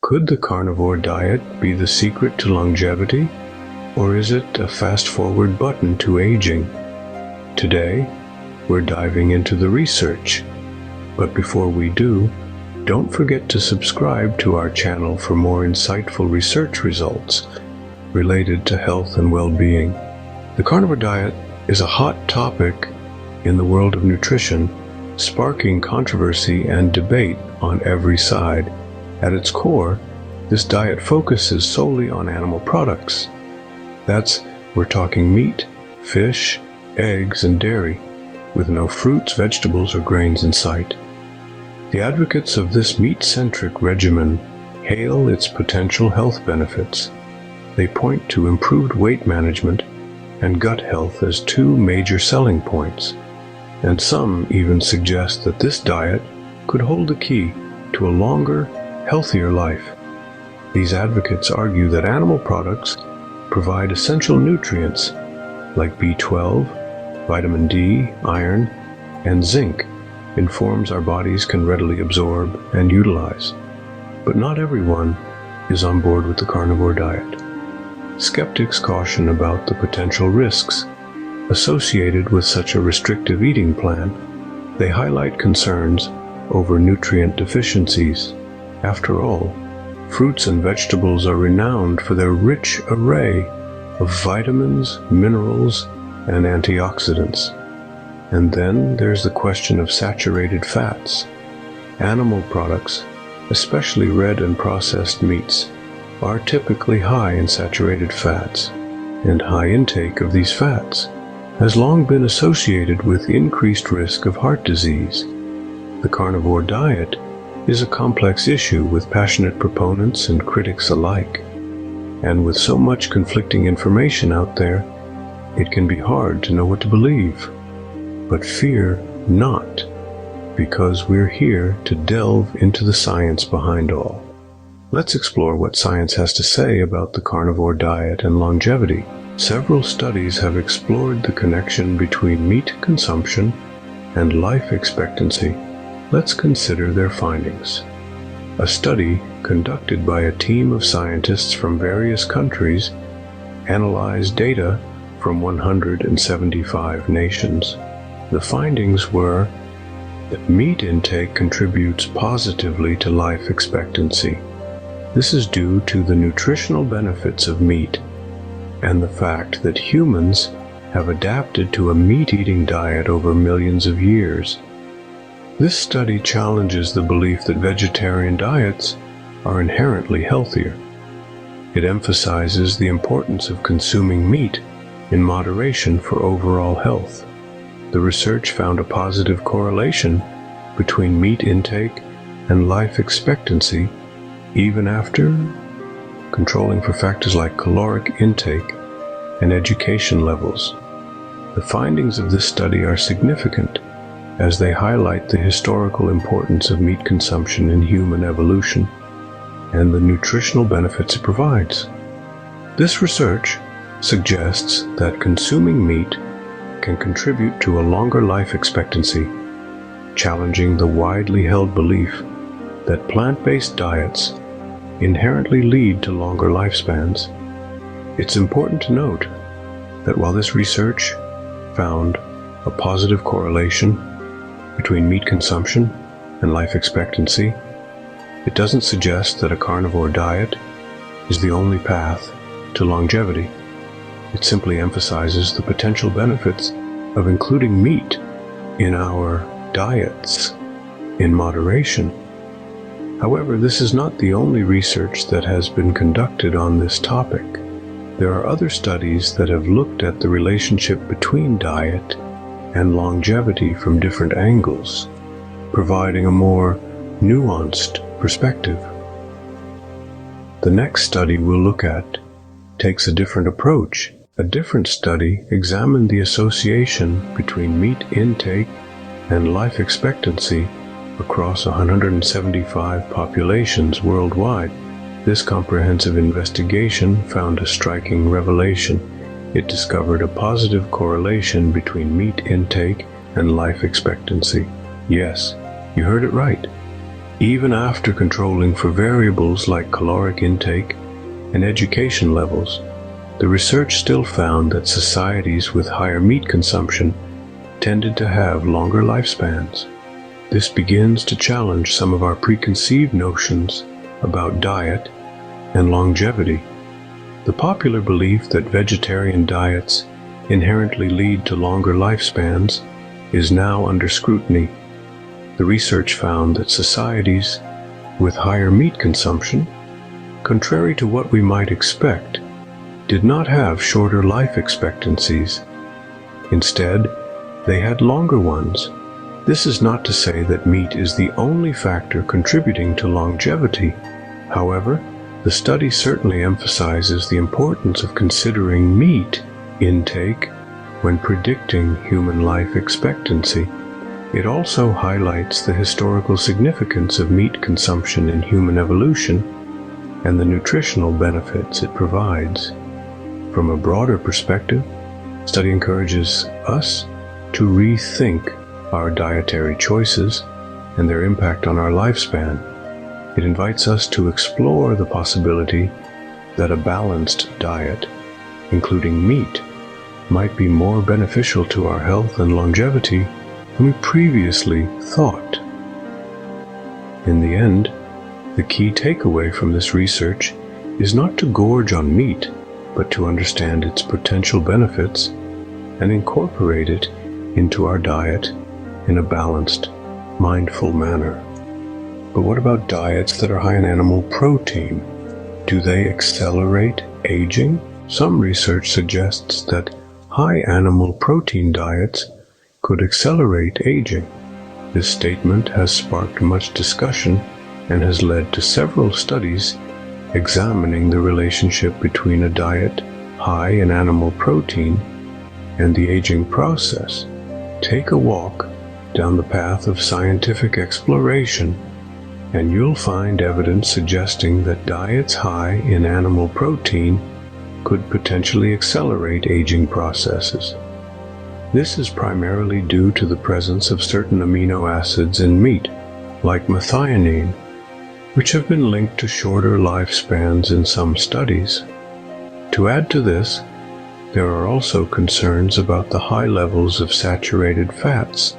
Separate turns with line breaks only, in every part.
Could the carnivore diet be the secret to longevity, or is it a fast-forward button to aging? Today, we're diving into the research. But before we do, don't forget to subscribe to our channel for more insightful research results related to health and well-being. The carnivore diet is a hot topic in the world of nutrition, sparking controversy and debate on every side. At its core, this diet focuses solely on animal products. We're talking meat, fish, eggs, and dairy, with no fruits, vegetables, or grains in sight. The advocates of this meat-centric regimen hail its potential health benefits. They point to improved weight management and gut health as two major selling points, and some even suggest that this diet could hold the key to a longer, healthier life. These advocates argue that animal products provide essential nutrients like B12, vitamin D, iron, and zinc in forms our bodies can readily absorb and utilize. But not everyone is on board with the carnivore diet. Skeptics caution about the potential risks associated with such a restrictive eating plan. They highlight concerns over nutrient deficiencies. After all, fruits and vegetables are renowned for their rich array of vitamins, minerals, and antioxidants. And then there's the question of saturated fats. Animal products, especially red and processed meats, are typically high in saturated fats, and high intake of these fats has long been associated with increased risk of heart disease. The carnivore diet is a complex issue with passionate proponents and critics alike. And with so much conflicting information out there, it can be hard to know what to believe. But fear not, because we're here to delve into the science behind all. Let's explore what science has to say about the carnivore diet and longevity. Several studies have explored the connection between meat consumption and life expectancy. Let's consider their findings. A study conducted by a team of scientists from various countries analyzed data from 175 nations. The findings were that meat intake contributes positively to life expectancy. This is due to the nutritional benefits of meat and the fact that humans have adapted to a meat-eating diet over millions of years. This study challenges the belief that vegetarian diets are inherently healthier. It emphasizes the importance of consuming meat in moderation for overall health. The research found a positive correlation between meat intake and life expectancy, even after controlling for factors like caloric intake and education levels. The findings of this study are significant as they highlight the historical importance of meat consumption in human evolution and the nutritional benefits it provides. This research suggests that consuming meat can contribute to a longer life expectancy, challenging the widely held belief that plant-based diets inherently lead to longer lifespans. It's important to note that while this research found a positive correlation between meat consumption and life expectancy, it doesn't suggest that a carnivore diet is the only path to longevity. It simply emphasizes the potential benefits of including meat in our diets in moderation. However, this is not the only research that has been conducted on this topic. There are other studies that have looked at the relationship between diet and longevity from different angles, providing a more nuanced perspective. The next study we'll look at takes a different approach. A different study examined the association between meat intake and life expectancy across 175 populations worldwide. This comprehensive investigation found a striking revelation. It discovered a positive correlation between meat intake and life expectancy. Yes, you heard it right. Even after controlling for variables like caloric intake and education levels, the research still found that societies with higher meat consumption tended to have longer lifespans. This begins to challenge some of our preconceived notions about diet and longevity. The popular belief that vegetarian diets inherently lead to longer lifespans is now under scrutiny. The research found that societies with higher meat consumption, contrary to what we might expect, did not have shorter life expectancies. Instead, they had longer ones. This is not to say that meat is the only factor contributing to longevity. However, the study certainly emphasizes the importance of considering meat intake when predicting human life expectancy. It also highlights the historical significance of meat consumption in human evolution and the nutritional benefits it provides. From a broader perspective, the study encourages us to rethink our dietary choices and their impact on our lifespan. It invites us to explore the possibility that a balanced diet, including meat, might be more beneficial to our health and longevity than we previously thought. In the end, the key takeaway from this research is not to gorge on meat, but to understand its potential benefits and incorporate it into our diet in a balanced, mindful manner. But what about diets that are high in animal protein? Do they accelerate aging? Some research suggests that high animal protein diets could accelerate aging. This statement has sparked much discussion and has led to several studies examining the relationship between a diet high in animal protein and the aging process. Take a walk down the path of scientific exploration, and you'll find evidence suggesting that diets high in animal protein could potentially accelerate aging processes. This is primarily due to the presence of certain amino acids in meat, like methionine, which have been linked to shorter lifespans in some studies. To add to this, there are also concerns about the high levels of saturated fats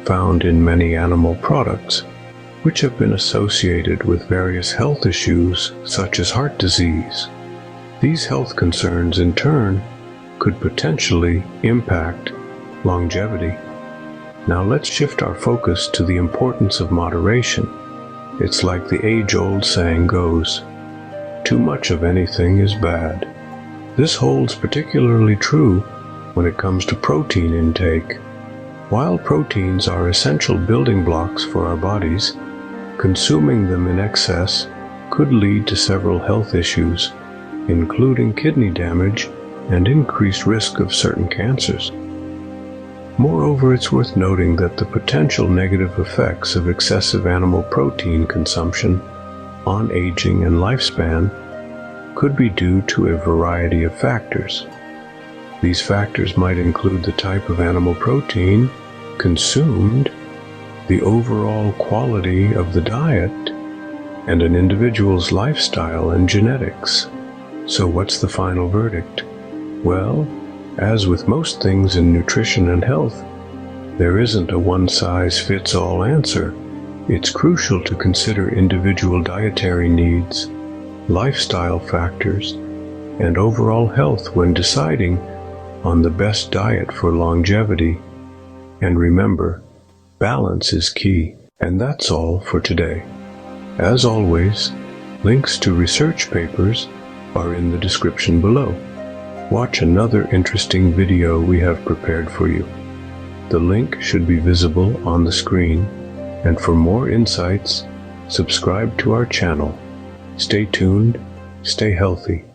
found in many animal products, which have been associated with various health issues such as heart disease. These health concerns, in turn, could potentially impact longevity. Now let's shift our focus to the importance of moderation. It's like the age-old saying goes, too much of anything is bad. This holds particularly true when it comes to protein intake. While proteins are essential building blocks for our bodies, consuming them in excess could lead to several health issues, including kidney damage and increased risk of certain cancers. Moreover, it's worth noting that the potential negative effects of excessive animal protein consumption on aging and lifespan could be due to a variety of factors. These factors might include the type of animal protein consumed, the overall quality of the diet, and an individual's lifestyle and genetics. So what's the final verdict? Well, as with most things in nutrition and health, there isn't a one-size-fits-all answer. It's crucial to consider individual dietary needs, lifestyle factors, and overall health when deciding on the best diet for longevity. And remember, balance is key. And that's all for today. As always, links to research papers are in the description below. Watch another interesting video we have prepared for you. The link should be visible on the screen, and for more insights, subscribe to our channel. Stay tuned, stay healthy.